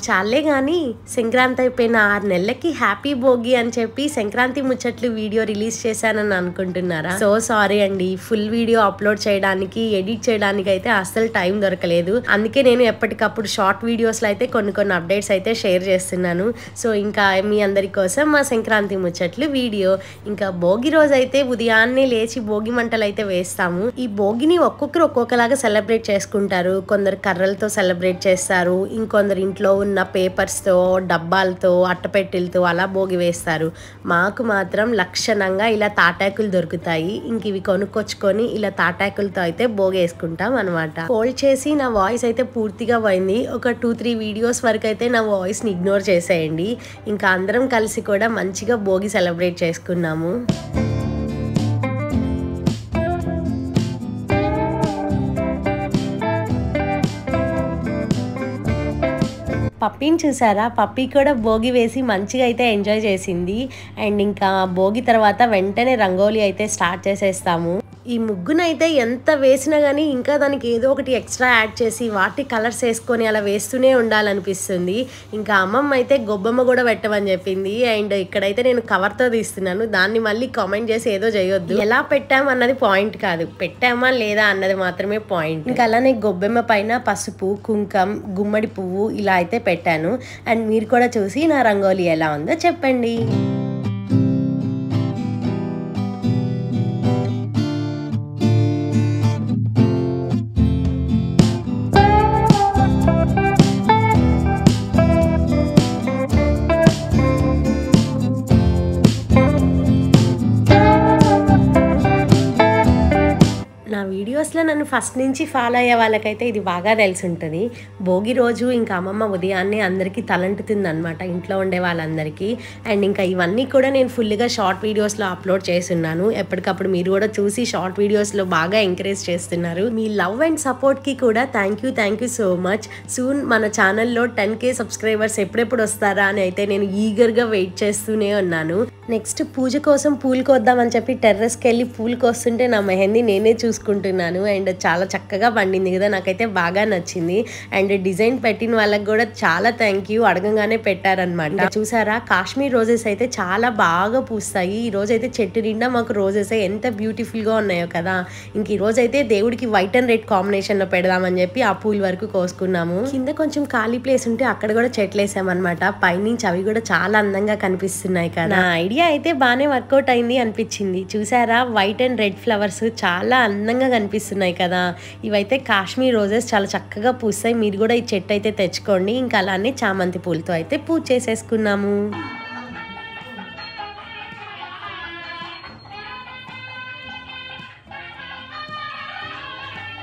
చాలే కానీ సంక్రాంతి అయిపోయిన 6 నెలలకి హ్యాపీ భోగి అని చెప్పి సంక్రాంతి ముచ్చట్లు వీడియో రిలీజ్ చేశానని అనుకుంటున్నారా? సో సారీ అండి, ఫుల్ వీడియో అప్లోడ్ చేయడానికి ఎడిట్ చేయడానికి అయితే అస్సలు టైం దొరకలేదు. అందుకే నేను ఎప్పటికప్పుడు షార్ట్ వీడియోస్లో అయితే కొన్ని అప్డేట్స్ అయితే షేర్ చేస్తున్నాను. సో ఇంకా మీ అందరి కోసం మా సంక్రాంతి ముచ్చట్లు వీడియో. ఇంకా భోగి రోజు అయితే ఉదయాన్నే లేచి భోగి మంటలు అయితే వేస్తాము. ఈ భోగిని ఒక్కొక్కరు ఒక్కొక్కలాగా సెలబ్రేట్ చేసుకుంటారు. కొందరు కర్రలతో సెలబ్రేట్ చేస్తారు, ఇంకొందరు ఇంట్లో ఉన్న పేపర్స్తో, డబ్బాలతో, అట్టపెట్టెలతో అలా భోగి వేస్తారు. మాకు మాత్రం లక్షణంగా ఇలా తాటాకులు దొరుకుతాయి. ఇంక ఇవి కొనుక్కొచ్చుకొని ఇలా తాటాకులతో అయితే భోగి వేసుకుంటాం అనమాట. హోల్డ్ చేసి నా వాయిస్ అయితే పూర్తిగా పోయింది. ఒక 2-3 వీడియోస్ వరకు అయితే నా వాయిస్ని ఇగ్నోర్ చేసేయండి. ఇంకా అందరం కలిసి కూడా మంచిగా భోగి సెలబ్రేట్ చేసుకున్నాము. పప్పీని చూసారా? పప్పీ కూడా భోగి వేసి మంచిగా అయితే ఎంజాయ్ చేసింది. అండ్ ఇంకా భోగి తర్వాత వెంటనే రంగోలీ అయితే స్టార్ట్ చేసేస్తాము. ఈ ముగ్గునైతే ఎంత వేసినా కానీ ఇంకా దానికి ఏదో ఒకటి ఎక్స్ట్రా యాడ్ చేసి వాటి కలర్స్ వేసుకొని అలా వేస్తూనే ఉండాలనిపిస్తుంది. ఇంకా అమ్మమ్మ అయితే గొబ్బమ్మ కూడా పెట్టమని చెప్పింది. అండ్ ఇక్కడైతే నేను కవర్తో తీస్తున్నాను. దాన్ని మళ్ళీ కామెంట్ చేసి ఏదో చేయొద్దు. ఎలా పెట్టామన్నది పాయింట్ కాదు, పెట్టామా లేదా అన్నది మాత్రమే పాయింట్. ఇంకా అలానే గొబ్బెమ్మ పైన పసుపు, కుంకం, గుమ్మడి పువ్వు ఇలా అయితే పెట్టాను. అండ్ మీరు కూడా చూసి నా రంగోలీ ఎలా ఉందో చెప్పండి. నా వీడియోస్లో నన్ను ఫస్ట్ నుంచి ఫాలో అయ్యే వాళ్ళకైతే ఇది బాగా తెలిసి ఉంటుంది. భోగి రోజు ఇంకా అమ్మమ్మ ఉదయాన్నే అందరికీ తలంటుతుంది అనమాట, ఇంట్లో ఉండే వాళ్ళందరికీ. అండ్ ఇంకా ఇవన్నీ కూడా నేను ఫుల్గా షార్ట్ వీడియోస్లో అప్లోడ్ చేస్తున్నాను. ఎప్పటికప్పుడు మీరు కూడా చూసి షార్ట్ వీడియోస్లో బాగా ఎంకరేజ్ చేస్తున్నారు. మీ లవ్ అండ్ సపోర్ట్కి కూడా thank you so much. Soon మన ఛానల్లో 10K సబ్స్క్రైబర్స్ ఎప్పుడెప్పుడు వస్తారా అని అయితే నేను ఈగర్గా వెయిట్ చేస్తూనే ఉన్నాను. నెక్స్ట్ పూజ కోసం పూలు కోద్దామని చెప్పి టెర్రస్కి వెళ్ళి పూలు కోస్తుంటే నా మెహందీ నేనే చూసుకుంటున్నాను. అండ్ చాలా చక్కగా పండింది కదా, నాకైతే బాగా నచ్చింది. అండ్ డిజైన్ పెట్టిన వాళ్ళకి కూడా చాలా థ్యాంక్ యూ, అడగంగానే పెట్టారనమాట. చూసారా, కాశ్మీర్ రోజెస్ అయితే చాలా బాగా పూస్తాయి. ఈ రోజు అయితే చెట్టు నిండా మాకు రోజెస్ ఎంత బ్యూటిఫుల్గా ఉన్నాయో కదా. ఇంక ఈ రోజు అయితే దేవుడికి వైట్ అండ్ రెడ్ కాంబినేషన్లో పెడదామని చెప్పి ఆ పూల వరకు కోసుకున్నాము. కింద కొంచెం ఖాళీ ప్లేస్ ఉంటే అక్కడ కూడా చెట్లు వేసామన్నమాట. పైనుంచి అవి కూడా చాలా అందంగా కనిపిస్తున్నాయి కదా. నా ఐడియా అయితే బాగానే వర్కౌట్ అయింది అనిపించింది. చూసారా, వైట్ అండ్ రెడ్ ఫ్లవర్స్ చాలా అందంగా కనిపిస్తున్నాయి కదా. ఇవైతే కాశ్మీర్ రోజెస్ చాలా చక్కగా పూస్తాయి. మీరు కూడా ఈ చెట్టు అయితే తెచ్చుకోండి. ఇంకా అలానే చామంతి పూలతో అయితే పూజ చేసేసుకున్నాము.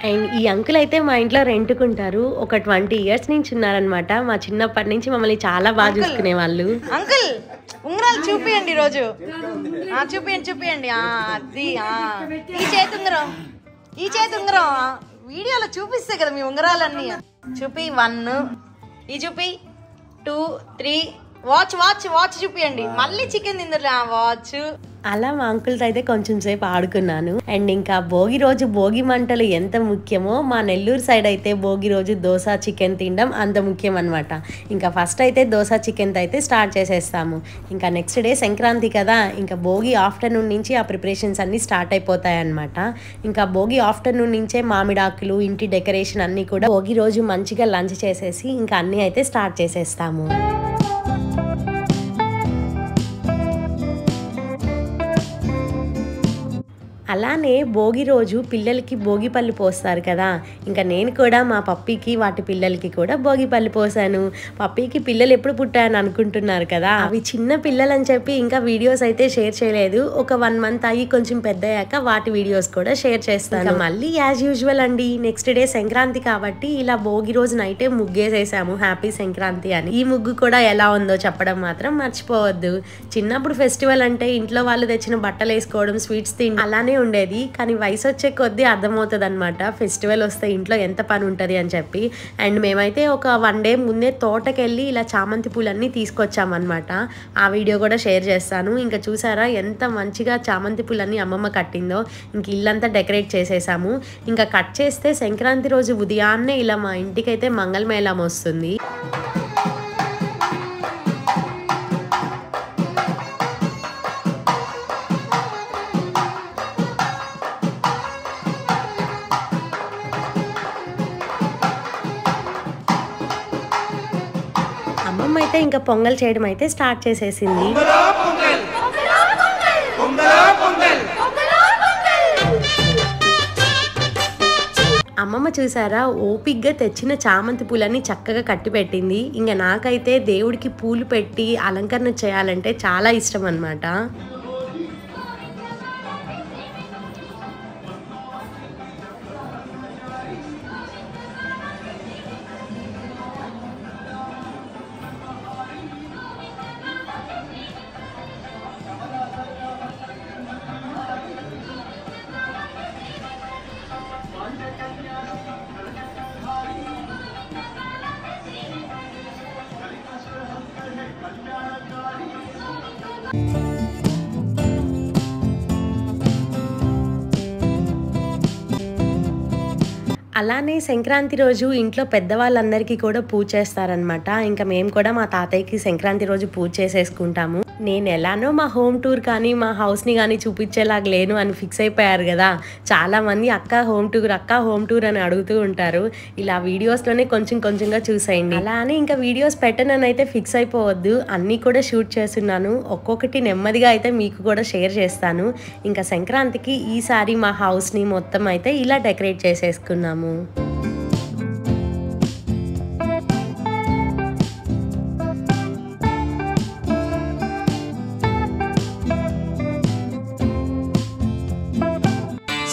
అండ్ ఈ అంకుల్ అయితే మా ఇంట్లో రెంట్కుంటారు. ఒక 20 years నుంచి ఉన్నారనమాట. మా చిన్నప్పటి నుంచి మమ్మల్ని చాలా బాగా చూసుకునే వాళ్ళు. అంకుల్ ఉంగరాలు చూపియండి ఈరోజు. చూపియండి. అది ఈ చేతి ఉంగరం వీడియోలో చూపిస్తే కదా మీ ఉంగరాలన్నీ. చూపి 1, ఈ చూపి 2, 3. వాచ్ చూపియండి. మళ్ళీ చికెన్ తిందరు వాచ్. అలా మా అంకుల్తో అయితే కొంచెం సేపు ఆడుకున్నాను. అండ్ ఇంకా భోగి రోజు భోగి మంటలు ఎంత ముఖ్యమో మా నెల్లూరు సైడ్ అయితే భోగి రోజు దోశ చికెన్ తినడం అంత ముఖ్యం అనమాట. ఇంకా ఫస్ట్ అయితే దోశ చికెన్తో అయితే స్టార్ట్ చేసేస్తాము. ఇంకా నెక్స్ట్ డే సంక్రాంతి కదా, ఇంకా భోగి ఆఫ్టర్నూన్ నుంచి ఆ ప్రిపరేషన్స్ అన్నీ స్టార్ట్ అయిపోతాయి అనమాట. ఇంకా భోగి ఆఫ్టర్నూన్ నుంచే మామిడాకులు, ఇంటి డెకరేషన్ అన్నీ కూడా భోగి రోజు మంచిగా లంచ్ చేసేసి ఇంకా అన్నీ అయితే స్టార్ట్ చేసేస్తాము. అలానే భోగి రోజు పిల్లలకి భోగిపళ్ళు పోస్తారు కదా. ఇంకా నేను కూడా మా పప్పీకి వాటి పిల్లలకి కూడా భోగిపళ్ళు పోసాను. పప్పీకి పిల్లలు ఎప్పుడు పుట్టాయని అనుకుంటున్నారు కదా, అవి చిన్న పిల్లలు అని చెప్పి ఇంకా వీడియోస్ అయితే షేర్ చేయలేదు. ఒక 1 month అయ్యి కొంచెం పెద్ద అయ్యాక వాటి వీడియోస్ కూడా షేర్ చేస్తాను. మళ్ళీ యాజ్ యూజువల్ అండి, నెక్స్ట్ డే సంక్రాంతి కాబట్టి ఇలా భోగి రోజు నైటే ముగ్గేసేసాము హ్యాపీ సంక్రాంతి అని. ఈ ముగ్గు కూడా ఎలా ఉందో చెప్పడం మాత్రం మర్చిపోవద్దు. చిన్నప్పుడు ఫెస్టివల్ అంటే ఇంట్లో వాళ్ళు తెచ్చిన బట్టలు వేసుకోవడం, స్వీట్స్ తినడం అలానే ఉండేది. కానీ వయసు వచ్చే కొద్దీ అర్థమవుతుంది అనమాట ఫెస్టివల్ వస్తే ఇంట్లో ఎంత పని ఉంటుంది అని చెప్పి. అండ్ మేమైతే ఒక 1 day ముందే తోటకి వెళ్ళి ఇలా చామంతి పూలన్నీ తీసుకొచ్చామన్నమాట. ఆ వీడియో కూడా షేర్ చేస్తాను. ఇంకా చూసారా ఎంత మంచిగా చామంతి పూలన్నీ అమ్మమ్మ కట్టిందో. ఇంక ఇల్లంతా డెకరేట్ చేసేసాము. ఇంకా కట్ చేస్తే సంక్రాంతి రోజు ఉదయాన్నే ఇలా మా ఇంటికైతే మంగళమేళం వస్తుంది. అయితే ఇంకా పొంగల్ చేయడం అయితే స్టార్ట్ చేసేసింది. అమ్మమ్మ చూసారా ఓపిగ్గా తెచ్చిన చామంతి పూలని చక్కగా కట్టి పెట్టింది. ఇంకా నాకైతే దేవుడికి పూలు పెట్టి అలంకరణ చేయాలంటే చాలా ఇష్టం అన్నమాట. అలానే సంక్రాంతి రోజు ఇంట్లో పెద్దవాళ్ళందరికీ కూడా పూజ చేస్తారనమాట. ఇంకా మేము కూడా మా తాతయ్యకి సంక్రాంతి రోజు పూజ చేసేసుకుంటాము. నేను ఎలానో మా హోమ్ టూర్ కానీ మా హౌస్ని కానీ చూపించేలాగా లేను అని ఫిక్స్ అయిపోయారు కదా చాలామంది. అక్క హోమ్ టూర్ అని అడుగుతూ ఉంటారు. ఇలా వీడియోస్లోనే కొంచెంగా చూసేయండి. అలా అని ఇంకా వీడియోస్ పెట్టనని అయితే ఫిక్స్ అయిపోవద్దు. అన్నీ కూడా షూట్ చేస్తున్నాను. ఒక్కొక్కటి నెమ్మదిగా అయితే మీకు కూడా షేర్ చేస్తాను. ఇంకా సంక్రాంతికి ఈసారి మా హౌస్ని మొత్తం అయితే ఇలా డెకరేట్ చేసేసుకున్నాము.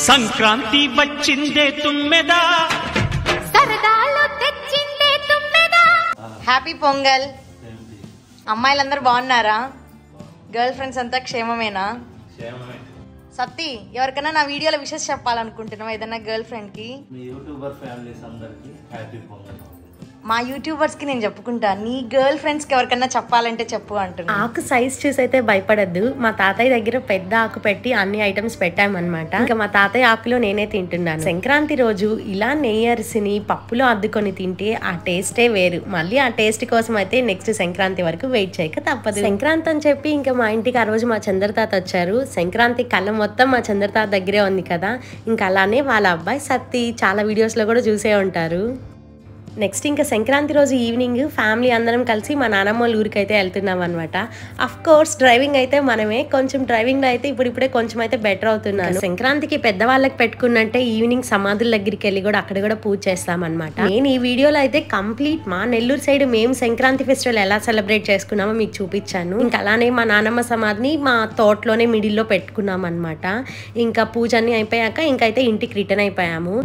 సంక్రాంతి వచ్చిందే తుమ్మెదా, సరదాలు తెచ్చిందే తుమ్మెదా. హ్యాపీ పొంగల్. అమ్మాయిలందరూ బాగున్నారా? గర్ల్ ఫ్రెండ్స్ అంతా క్షేమమేనా? సత్తి, ఎవరికైనా నా వీడియోలో విషెస్ చెప్పాలనుకుంటున్నావా ఏదైనా గర్ల్ ఫ్రెండ్ కి? మీ యూట్యూబర్ ఫ్యామిలీస్ అందరికి హ్యాపీ పొంగల్. మా యూట్యూబర్స్ కి నేను చెప్పుకుంటా, నీ గర్ల్ ఫ్రెండ్స్ కి ఎవరికైనా చెప్పాలంటే చెప్పు అంటున్నా. ఆకు సైజ్ చూసి అయితే భయపడద్దు. మా తాతయ్య దగ్గర పెద్ద ఆకు పెట్టి అన్ని ఐటమ్స్ పెట్టామన్నమాట. ఇంకా మా తాతయ్య ఆకులో నేనే తింటున్నాను. సంక్రాంతి రోజు ఇలా నెయ్యి అరిసిని పప్పులో అద్దుకొని తింటే ఆ టేస్టే వేరు. మళ్ళీ ఆ టేస్ట్ కోసం అయితే నెక్స్ట్ సంక్రాంతి వరకు వెయిట్ చేయక తప్పదు. సంక్రాంతి అని చెప్పి ఇంకా మా ఇంటికి ఆ రోజు మా చంద్రతాత వచ్చారు. సంక్రాంతి కళ్ళ మొత్తం మా చంద్రతాత దగ్గరే ఉంది కదా. ఇంకా అలానే వాళ్ళ అబ్బాయి సత్తి చాలా వీడియోస్లో కూడా చూసే ఉంటారు. నెక్స్ట్ ఇంకా సంక్రాంతి రోజు ఈవినింగ్ ఫ్యామిలీ అందరం కలిసి మా నాన్నమ్మ వాళ్ళ ఊరికి అయితే వెళ్తున్నాం అనమాట. అఫ్ కోర్స్ డ్రైవింగ్ అయితే మనమే. కొంచెం డ్రైవింగ్లో అయితే ఇప్పుడిప్పుడే కొంచెం అయితే బెటర్ అవుతున్నాను. సంక్రాంతికి పెద్దవాళ్ళకి పెట్టుకున్నట్టే ఈవినింగ్ సమాధుల దగ్గరికి వెళ్ళి కూడా అక్కడ కూడా పూజ చేస్తామన్నమాట. నేను ఈ వీడియోలో అయితే కంప్లీట్ మా నెల్లూరు సైడ్ మేము సంక్రాంతి ఫెస్టివల్ ఎలా సెలబ్రేట్ చేసుకున్నామో మీకు చూపించాను. ఇంకా అలానే మా నాన్నమ్మ సమాధిని మా తోటలోనే మిడిల్లో పెట్టుకున్నాం అనమాట. ఇంకా పూజ అన్ని అయిపోయాక ఇంకైతే ఇంటికి రిటర్న్ అయిపోయాము.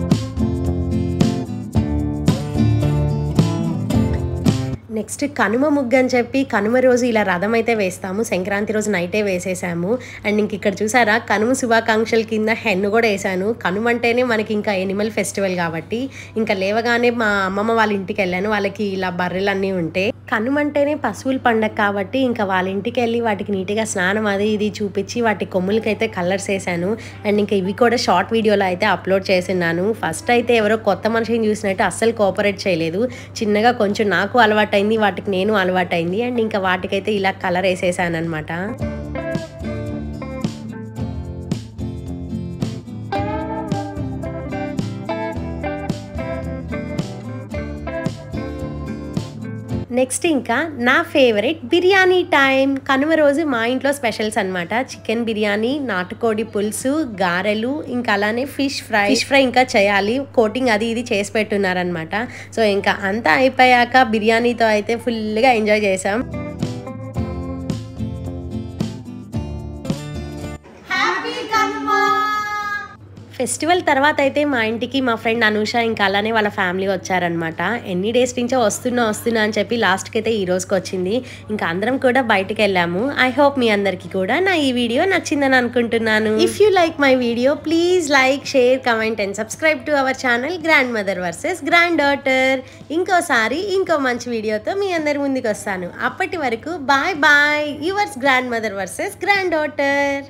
నెక్స్ట్ కనుమ ముగ్గు అని చెప్పి కనుమ రోజు ఇలా రథం అయితే వేస్తాము. సంక్రాంతి రోజు నైటే వేసేసాము. అండ్ ఇంక ఇక్కడ చూసారా కనుమ శుభాకాంక్షల కింద హెన్ను కూడా వేసాను. కనుమ అంటేనే మనకి ఇంకా ఎనిమల్ ఫెస్టివల్ కాబట్టి ఇంకా లేవగానే మా అమ్మమ్మ వాళ్ళ ఇంటికి వెళ్ళాను. వాళ్ళకి ఇలా బర్రెలు అన్నీ ఉంటాయి. కనుమ అంటేనే పశువుల పండగ కాబట్టి ఇంకా వాళ్ళ ఇంటికి వెళ్ళి వాటికి నీట్గా స్నానం అది ఇది చూపించి వాటి కొమ్ములకైతే కలర్స్ వేసాను. అండ్ ఇంకా ఇవి కూడా షార్ట్ వీడియోలో అయితే అప్లోడ్ చేస్తున్నాను. ఫస్ట్ అయితే ఎవరో కొత్త మనిషిని చూసినట్టు అస్సలు కోఆపరేట్ చేయలేదు. చిన్నగా కొంచెం నాకు అలవాటైంది, వాటికి నేను అలవాటైంది. అండ్ ఇంకా వాటికైతే ఇలా కలర్ వేసేసాను అనమాట. నెక్స్ట్ ఇంకా నా ఫేవరెట్ బిర్యానీ టైం. కనుమ రోజు మా ఇంట్లో స్పెషల్స్ అనమాట. చికెన్ బిర్యానీ, నాటుకోడి పులుసు, గారెలు, ఇంకా అలానే ఫిష్ ఫ్రై ఇంకా చేయాలి. కోటింగ్ అది ఇది చేసి పెట్టున్నారనమాట. సో ఇంకా అంతా అయిపోయాక బిర్యానీతో అయితే ఫుల్గా ఎంజాయ్ చేసాం. ఫెస్టివల్ తర్వాత అయితే మా ఇంటికి మా ఫ్రెండ్ అనూష ఇంకా అలానే వాళ్ళ ఫ్యామిలీ వచ్చారనమాట. ఎన్ని డేస్ నుంచో వస్తున్నా అని చెప్పి లాస్ట్కి అయితే ఈ రోజుకి వచ్చింది. ఇంకా అందరం కూడా బయటకు వెళ్ళాము. ఐ హోప్ మీ అందరికీ కూడా నా ఈ వీడియో నచ్చిందని అనుకుంటున్నాను. If you like my video please like, share, comment and subscribe to our channel grand mother versus grand daughter. ఇంకోసారి ఇంకో మంచి వీడియోతో మీ అందరి ముందుకు వస్తాను. అప్పటి వరకు bye bye. Yours grandmother versus grand daughter.